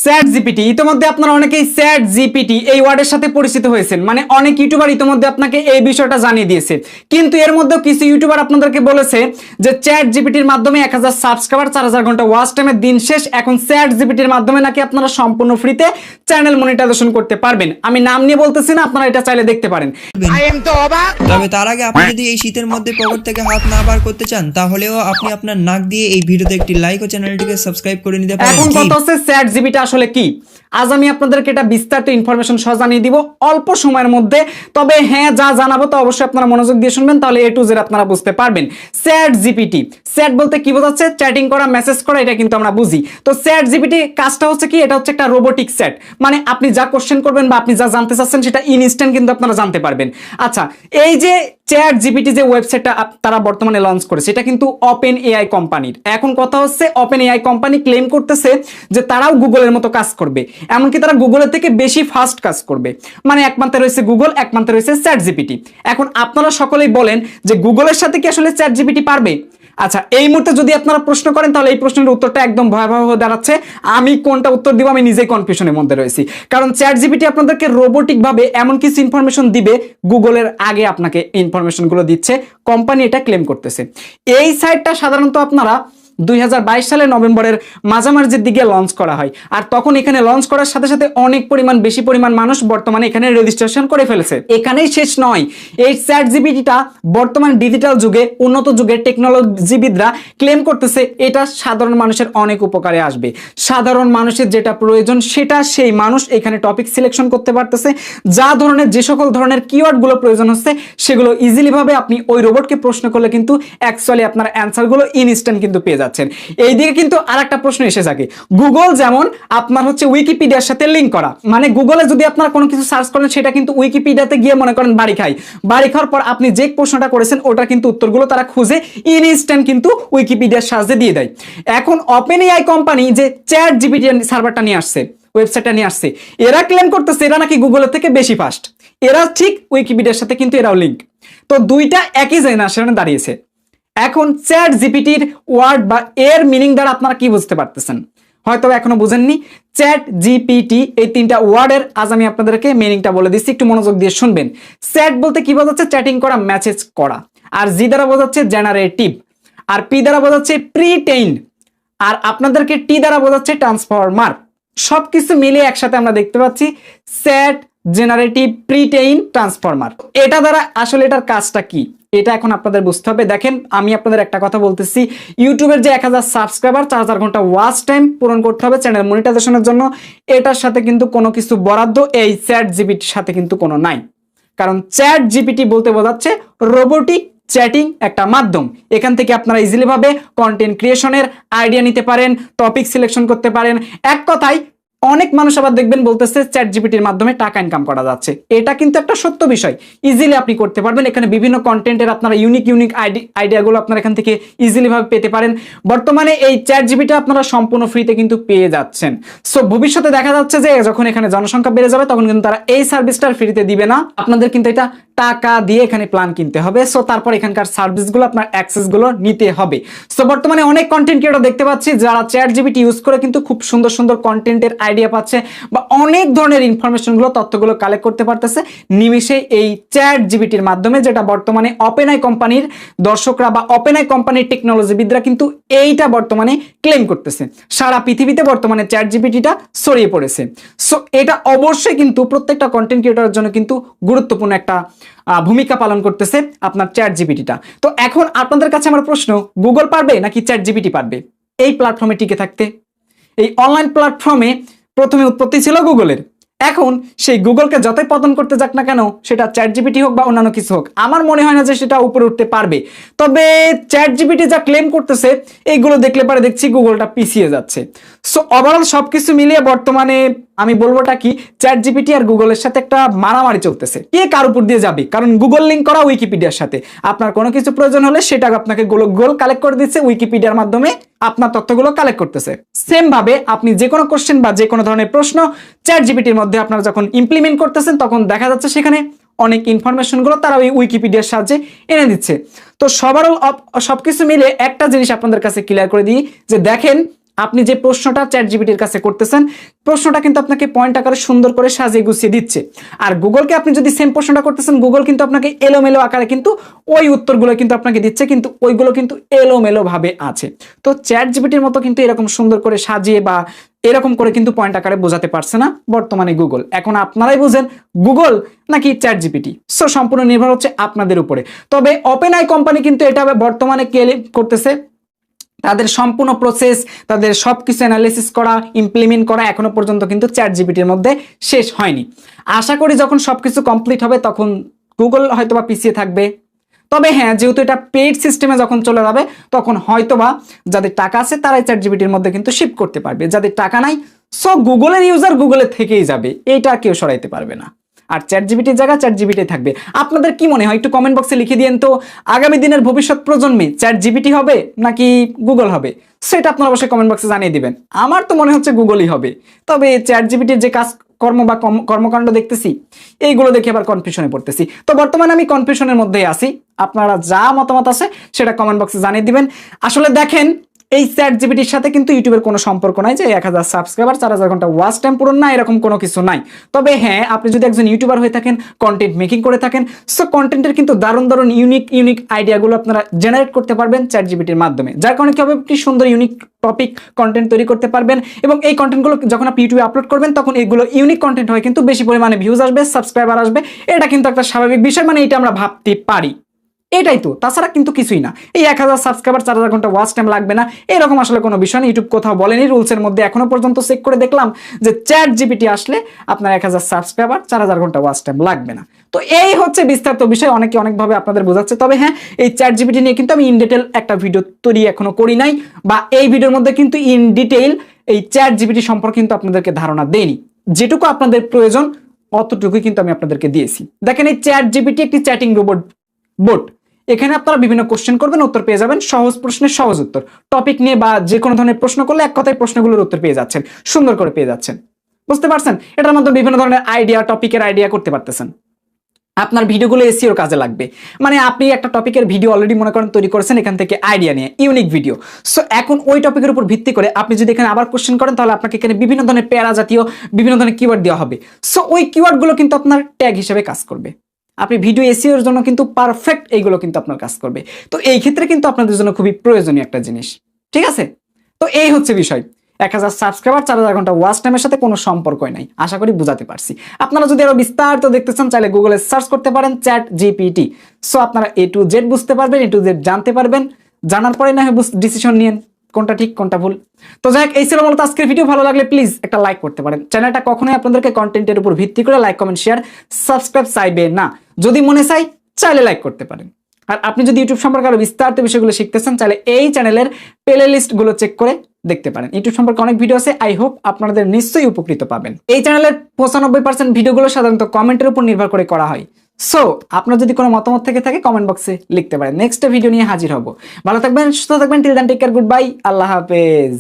Chat GPT ইতিমধ্যে আপনারা অনেকেই চ্যাট জিপিটি এই ওয়ার্ডের সাথে পরিচিত হয়েছেন, মানে অনেক ইউটিউবার ইতিমধ্যে আপনাকে এই বিষয়টা জানিয়ে দিয়েছে। কিন্তু এর মধ্যেও কিছু ইউটিউবার আপনাদেরকে বলেছে যে চ্যাট জিপিটির মাধ্যমে 1000 সাবস্ক্রাইবার 4000 ঘন্টা ওয়াচ টাইমের দিন শেষ, এখন চ্যাট জিপিটির মাধ্যমে নাকি আপনারা সম্পূর্ণ ফ্রিতে চ্যানেল মনিটাইজেশন করতে পারবেন। আমি নাম নিয়ে বলতেছি না, আপনারা এটা চাইলে দেখতে পারেন। তবে তার আগে আপনি যদি এই শীতের মধ্যে পকেট থেকে হাত না বার করতে চান, তাহলেও আপনি আপনার নাক দিয়ে এই ভিডিওতে একটি লাইক ও চ্যানেলটিকে সাবস্ক্রাইব করে নিতে পারেন। এখন কথা হচ্ছে চ্যাট জিপিটি আসলে কি। আজ আমি আপনাদেরকে এটা বিস্তারিত ইনফরমেশন সহ জানিয়ে দিব অল্প সময়ের মধ্যে। তবে হ্যাঁ, যা জানাবো তো অবশ্যই আপনারা মনোযোগ দিয়ে শুনবেন, তাহলে এ টু জেড আপনারা বুঝতে পারবেন। চ্যাট জিপিটি, চ্যাট বলতে কি বোঝাচ্ছে? চ্যাটিং করা, মেসেজ করা, এটা কিন্তু আমরা বুঝি। তো চ্যাট জিপিটি কাজটা হচ্ছে কি, এটা হচ্ছে একটা রোবোটিক চ্যাট, মানে আপনি যা কোশ্চেন করবেন বা আপনি যা জানতে চাচ্ছেন সেটা ইনস্ট্যান্ট কিন্তু আপনারা জানতে পারবেন। আচ্ছা, এই যে চ্যাট জিপিটি যে ওয়েবসাইটটা তারা বর্তমানে লঞ্চ করেছে, এটা কিন্তু ওপেন এআই কোম্পানির। এখন কথা হচ্ছে ওপেন এআই কোম্পানি ক্লেম করতেছে যে তারাও গুগলের মতো কাজ করবে, এমনকি তারা গুগলের থেকে বেশি ফাস্ট কাজ করবে। মানে এক প্রান্তে রয়েছে গুগল, এক প্রান্তে রয়েছে চ্যাট জিপিটি। এখন আপনারা সকলেই বলেন যে গুগলের সাথে কি আসলে চ্যাট জিপিটি পারবে? আচ্ছা, এই মুহূর্তে যদি আপনারা প্রশ্ন করেন তাহলে এই প্রশ্নের উত্তরটা একদম ভয়াবহ হয়ে দাঁড়াচ্ছে। আমি কোনটা উত্তর দিব আমি নিজেই কনফিউশনের মধ্যে রয়েছি, কারণ চ্যাট জিপিটি আপনাদেরকে রোবোটিক ভাবে এমন কিছু ইনফরমেশন দিবে গুগলের আগে আপনাকে ইনফরমেশনগুলো দিচ্ছে, কোম্পানি এটা ক্লেম করতেছে। এই সাইটটা সাধারণত আপনারা 2022 সালের নভেম্বরের মাঝামাঝির দিকে লঞ্চ করা হয়, আর তখন এখানে লঞ্চ করার সাথে সাথে অনেক বেশি পরিমাণ মানুষ বর্তমানে এখানে রেজিস্ট্রেশন করে ফেলেছে। এখানেই শেষ নয়, এই চ্যাট জিপিটিটা বর্তমান ডিজিটাল যুগে, উন্নত যুগের টেকনোলজিবিদরা ক্লেম করতেছে এটা সাধারণ মানুষের অনেক উপকারে আসবে। সাধারণ মানুষের যেটা প্রয়োজন সেটা সেই মানুষ এখানে টপিক সিলেকশন করতে পারতেছে। যে সকল ধরনের কিওয়ার্ডগুলো প্রয়োজন হচ্ছে সেগুলো ইজিলি ভাবে আপনি ওই রোবটকে প্রশ্ন করলে কিন্তু অ্যাকচুয়ালি আপনার অ্যান্সারগুলো ইনস্ট্যান্ট কিন্তু পেয়ে যাচ্ছেন। এইদিকে কিন্তু আরেকটা প্রশ্ন এসে থাকে, গুগল যেমন আপনার হচ্ছে উইকিপিডিয়ার সাথে লিঙ্ক করা, মানে গুগলে যদি আপনার কোনো কিছু সার্চ করেন সেটা কিন্তু উইকিপিডিয়াতে গিয়ে মনে করেন বাড়ি খাওয়ার পর আপনি যে প্রশ্নটা করেছেন ওটা কিন্তু উত্তরগুলো তারা খুঁজে ইনস্ট্যান্ট কিন্তু উইকিপিডিয়ার সাহায্যে দিয়ে দেয়। এখন ওপেন এআই কোম্পানি যে চ্যাট জিপিটি সার্ভারটা নিয়ে আসছে, ওয়েবসাইটটা নিয়ে আসছে, এরা ক্লেম করতেছে এরা নাকি গুগলের থেকে বেশি ফাস্ট। এরা ঠিক উইকিপিডিয়ার সাথে কিন্তু এরাও লিঙ্ক, তো দুইটা একই জেনারেশনে দাঁড়িয়েছে। এখন চ্যাট জিপিটির ওয়ার্ড বা এর মিনিং দ্বারা আপনারা কি বুঝতে পারতেছেন? হয়তো এখনো বুঝেননি। চ্যাট জিপিটি এই তিনটা ওয়ার্ডের আজ আমি আপনাদেরকে মিনিংটা বলে দিচ্ছি, একটু মনোযোগ দিয়ে শুনবেন। চ্যাট বলতে কি বোঝাচ্ছে? চ্যাটিং করা, মেসেজ করা। আর জি দ্বারা বোঝাচ্ছে জেনারেটিভ, আর পি দ্বারা বোঝাচ্ছে প্রিটেইন, আর আপনাদেরকে টি দ্বারা বোঝাচ্ছে ট্রান্সফরমার। সবকিছু মিলিয়ে একসাথে আমরা দেখতে পাচ্ছি চ্যাট জেনারেটিভ প্রিটেইন ট্রান্সফরমার। এটা দ্বারা আসলে এটার কাজটা কি এটা এখন আপনাদের বুঝতে হবে। দেখেন, আমি আপনাদের একটা কথা বলতেছি, ইউটিউবের যে 1000 সাবস্ক্রাইবার 4000 ঘন্টা ওয়াচ টাইম পূরণ করতে হবে চ্যানেল মনিটাইজেশনের জন্য, এটার সাথে কিন্তু কোনো কিছু বরাদ্দ এই চ্যাট জিপিটির সাথে কিন্তু কোনো নাই। কারণ চ্যাট জিপিটি বলতে বোঝাচ্ছে রোবোটিক চ্যাটিং একটা মাধ্যম। এখান থেকে আপনারা ইজিলি ভাবে কন্টেন্ট ক্রিয়েশনের আইডিয়া নিতে পারেন, টপিক সিলেকশন করতে পারেন। এক কথায় অনেক মানুষ আবার দেখবেন বলতেছে চ্যাট জিপিটির মাধ্যমে টাকা ইনকাম করা যাচ্ছে, এটা কিন্তু একটা সত্য বিষয়। ইজিলি আপনি করতে পারবেন। এখানে বিভিন্ন কন্টেন্টের আপনারা ইউনিক আইডিয়াগুলো আপনারা এখান থেকে ইজিলি ভাবে পেতে পারেন। বর্তমানে এই চ্যাট জিপিটি আপনারা সম্পূর্ণ ফ্রিতে কিন্তু পেয়ে যাচ্ছেন। সো ভবিষ্যতে দেখা যাচ্ছে যে যখন এখানে জনসংখ্যা বেড়ে যাবে তখন কিন্তু তারা এই সার্ভিসটা ফ্রিতে দিবে না, আপনাদের কিন্তু এটা টাকা দিয়ে এখানে প্ল্যান কিনতে হবে। সো তারপর এখানকার সার্ভিসগুলো আপনার অ্যাক্সেসগুলো নিতে হবে। সো বর্তমানে অনেক কন্টেন্ট ক্রিয়েটর দেখতে পাচ্ছি যারা চ্যাট জিপিটি ইউজ করে কিন্তু খুব সুন্দর সুন্দর কন্টেন্টের আইডিয়া পাচ্ছে বা অনেক ধরনের ইনফরমেশনগুলো, তথ্যগুলো কালেক্ট করতে পারতেছে নিমিষে এই চ্যাট জিপিটির মাধ্যমে, যেটা বর্তমানে ওপেন এআই কোম্পানির দর্শকরা বা ওপেন এআই কোম্পানির টেকনোলজিবিদরা কিন্তু এইটা বর্তমানে ক্লেম করতেছে। সারা পৃথিবীতে বর্তমানে চ্যাট জিপিটিটা ছড়িয়ে পড়েছে। সো এটা অবশ্যই কিন্তু প্রত্যেকটা কন্টেন্ট ক্রিয়েটরের জন্য কিন্তু গুরুত্বপূর্ণ একটা ভূমিকা পালন করতেছে আপনার চ্যাট জিপিটিটা। তো এখন আপনাদের কাছে আমার প্রশ্ন, গুগল পারবে নাকি চ্যাট জিপিটি পারবে এই প্ল্যাটফর্মে টিকে থাকতে? এই অনলাইন প্ল্যাটফর্মে প্রথমে উৎপত্তি ছিল গুগলের, এখন সেই গুগলকে যতই পতন করতে যাক না কেন, সেটা চ্যাট জিপিটি হোক বা অন্যান্য কিছু হোক, আমার মনে হয় না যে সেটা উপরে উঠতে পারবে। তবে চ্যাট জিপিটি যা ক্লেম করতেছে এইগুলো দেখলে পরে দেখছি গুগলটা পিছিয়ে যাচ্ছে। সো ওভারঅল সবকিছু মিলিয়ে বর্তমানে আমি বলবোটা কি, চ্যাট জিপিটি আর গুগলের সাথে একটা মারামারি চলতেছে, কে কার উপর দিয়ে যাবে। কারণ গুগল লিঙ্ক করা উইকিপিডিয়ার সাথে, আপনার কোনো কিছু প্রয়োজন হলে সেটা আপনাকে গুগল কালেক্ট করে দিচ্ছে, উইকিপিডিয়ার মাধ্যমে আপনার তথ্যগুলো কালেক্ট করতেছে। সেম ভাবে আপনি যে কোনো কোশ্চেন বা যে কোনো ধরনের প্রশ্ন চ্যাট জিপিটির মধ্যে আপনারা যখন ইমপ্লিমেন্ট করতেছেন তখন দেখা যাচ্ছে সেখানে অনেক ইনফরমেশনগুলো তারা ওই উইকিপিডিয়ার সাহায্যে এনে দিচ্ছে। তো সবকিছু মিলে একটা জিনিস আপনাদের কাছে ক্লিয়ার করে দিই যে দেখেন, আপনি যে প্রশ্নটা চ্যাট জিপিটির কাছে করতেছেন, প্রশ্নটা কিন্তু আপনাকে পয়েন্ট আকারে সুন্দর করে সাজিয়ে গুছিয়ে দিচ্ছে। আর গুগলকে আপনি যদি সেম প্রশ্নটা করতেছেন, গুগল কিন্তু আপনাকে এলোমেলো আকারে কিন্তু ওই উত্তরগুলো কিন্তু আপনাকে দিচ্ছে, কিন্তু ওইগুলো কিন্তু এলোমেলো ভাবে আছে। তো চ্যাট জিপিটির মতো কিন্তু এরকম সুন্দর করে সাজিয়ে বা এরকম করে কিন্তু পয়েন্ট আকারে বোঝাতে পারছে না বর্তমানে গুগল। এখন আপনারাই বুঝেন গুগল নাকি চ্যাট জিপিটি। সো সম্পূর্ণ নির্ভর হচ্ছে আপনাদের উপরে। তবে ওপেন আই কোম্পানি কিন্তু এটা বর্তমানে কে করতেছে, তাদের সম্পূর্ণ প্রসেস, তাদের সবকিছু অ্যানালিসিস করা, ইমপ্লিমেন্ট করা এখনো পর্যন্ত কিন্তু চ্যাট জিপিটির মধ্যে শেষ হয়নি। আশা করি যখন সবকিছু কমপ্লিট হবে তখন গুগল হয়তোবা পিছিয়ে থাকবে। তবে হ্যাঁ, যেহেতু এটা পেইড সিস্টেমে যখন চলে যাবে তখন হয়তোবা যাদের টাকা আছে তারাই চ্যাট জিপিটির মধ্যে কিন্তু শিফট করতে পারবে, যাদের টাকা নাই সো গুগলের ইউজার গুগলের থেকেই যাবে, এইটা কেউ সরাইতে পারবে না। আর চ্যাট জিপিটির জায়গা চ্যাট জিপিটি থাকবে। আপনাদের কি মনে হয় একটু কমেন্ট বক্সে লিখে দিয়েন তো, আগামী দিনের ভবিষ্যৎ প্রজন্মে চ্যাট জিপিটি হবে নাকি গুগল হবে, সেটা আপনারা অবশ্যই কমেন্ট বক্সে জানিয়ে দিবেন। আমার তো মনে হচ্ছে গুগলই হবে। তবে চ্যাট জিপিটির যে কাজ কর্ম বা কর্মকাণ্ড দেখতেছি, এইগুলো দেখে আবার কনফিউশনে পড়তেছি। তো বর্তমানে আমি কনফিউশনের মধ্যেই আছি। আপনারা যা মতামত আছে সেটা কমেন্ট বক্সে জানিয়ে দিবেন। আসলে দেখেন, এই চ্যাট জিপিটির সাথে কিন্তু ইউটিউবের কোনো সম্পর্ক নাই যে 1000 সাবস্ক্রাইবার 4000 ঘন্টা ওয়াচ টাইম পূরণ না, এরকম কোনো কিছু নাই। তবে হ্যাঁ, আপনি যদি একজন ইউটিউবার হয়ে থাকেন, কন্টেন্ট মেকিং করে থাকেন, সো কন্টেন্টের কিন্তু দারুণ দারুণ ইউনিক আইডিয়াগুলো আপনারা জেনারেট করতে পারবেন চ্যাট জিপিটির মাধ্যমে। যার কারণে কি হবে, একটি সুন্দর ইউনিক টপিক কন্টেন্ট তৈরি করতে পারবেন এবং এই কন্টেন্টগুলো যখন আপনি ইউটিউবে আপলোড করবেন তখন এগুলো ইউনিক কন্টেন্ট হয় কিন্তু বেশি পরিমাণে ভিউজ আসবে, সাবস্ক্রাইবার আসবে। এটা কিন্তু একটা স্বাভাবিক বিষয়, মানে এটা আমরা ভাবতে পারি। এটাই তো, তাছাড়া কিন্তু কিছুই না। এই 1000 সাবস্ক্রাইবার 4000 ঘন্টা ওয়াচ টাইম লাগবে না, এরকম আসলে কোনো বিষয় নেই। ইউটিউব কোথাও বলেনি, রুলসের মধ্যে এখনো পর্যন্ত চেক করে দেখলাম যে চ্যাট জিপিটি আসলে আপনার 1000 সাবস্ক্রাইবার 4000 ঘন্টা ওয়াচ টাইম লাগবে না। তো এই হচ্ছে বিস্তারিত বিষয়, অনেকে অনেকভাবে আপনাদের বোঝাচ্ছে। তবে হ্যাঁ, এই চ্যাট জিপিটি নিয়ে কিন্তু আমি ইন ডিটেল একটা ভিডিও তৈরি এখনো করি নাই, বা এই ভিডিওর মধ্যে কিন্তু ইন ডিটেইল এই চ্যাট জিপিটি সম্পর্কে কিন্তু আপনাদেরকে ধারণা দেইনি। যেটুকু আপনাদের প্রয়োজন অতটুকুই কিন্তু আমি আপনাদেরকে দিয়েছি। দেখেন, এই চ্যাট জিপিটি একটি চ্যাটিং রোবট বোট। এখানে আপনারা বিভিন্ন কোশ্চেন করবেন, উত্তর পেয়ে যাবেন, সহজ প্রশ্নের সহজ উত্তর। টপিক নিয়ে বা যে কোনো ধরনের প্রশ্ন করলে এক কথায় প্রশ্নগুলোর উত্তর পেয়ে যাচ্ছেন, সুন্দর করে পেয়ে যাচ্ছেন। বুঝতে পারছেন? এটার মাধ্যমে বিভিন্ন ধরনের আইডিয়া, টপিকের আইডিয়া করতে পারতেছেন। আপনার ভিডিওগুলো এসইওর কাজে লাগবে। মানে আপনি একটা টপিকের ভিডিও অলরেডি মনে করেন তৈরি করেছেন, এখান থেকে আইডিয়া নিয়ে ইউনিক ভিডিও। সো এখন ওই টপিকের উপর ভিত্তি করে আপনি যদি এখানে আবার কোশ্চেন করেন তাহলে আপনাকে এখানে বিভিন্ন ধরনের প্যারা জাতীয় বিভিন্ন ধরনের কিওয়ার্ড দেওয়া হবে। সো ওই কিওয়ার্ডগুলো কিন্তু আপনার ট্যাগ হিসেবে কাজ করবে। আপনি ভিডিও এসইওর জন্য কিন্তু পারফেক্ট, এইগুলো কিন্তু আপনার কাজ করবে। তো এই ক্ষেত্রে কিন্তু আপনাদের জন্য খুবই প্রয়োজনীয় একটা জিনিস। ঠিক আছে? তো এই হচ্ছে বিষয়। 1000 সাবস্ক্রাইবার 4000 ঘন্টা ওয়াচ টাইমের সাথে কোনো সম্পর্কই নাই। আশা করি বুঝাতে পারছি। আপনারা যদি আরো বিস্তারিত দেখতে চান চাইলে গুগলে সার্চ করতে পারেন চ্যাট জিপিটি। সো আপনারা A to Z বুঝতে পারবেন, A to Z জানতে পারবেন। জানার পরে না হয় ডিসিশন নিয়েন কোনটা ঠিক কোনটা ভুল। তো যাই হোক, এই ছিল মূলত আজকের ভিডিও। ভালো লাগলে প্লিজ একটা লাইক করতে পারেন। চ্যানেলটা কখনোই আপনাদেরকে কন্টেন্টের উপর ভিত্তি করে লাইক, কমেন্ট, শেয়ার, সাবস্ক্রাইব চাইবে না। যদি মনে চাই চাইলে লাইক করতে পারেন। আর আপনি যদি ইউটিউব সম্পর্কে আরো বিস্তারিত বিষয়গুলো শিখতে চান চাইলে এই চ্যানেলের প্লে লিস্ট গুলো চেক করে দেখতে পারেন। ইউটিউব সম্পর্কে অনেক ভিডিও আছে, আই হোপ আপনাদের নিশ্চয়ই উপকৃত পাবেন। এই চ্যানেলের 95% ভিডিওগুলো সাধারণত কমেন্টের উপর নির্ভর করে করা হয়। সো আপনার যদি কোনো মতামত থেকে থাকে কমেন্ট বক্সে লিখতে পারেন। নেক্সট ভিডিও নিয়ে হাজির হব। ভালো থাকবেন, সুস্থ থাকবেন। Till then take care, good bye, আল্লাহ হাফেজ।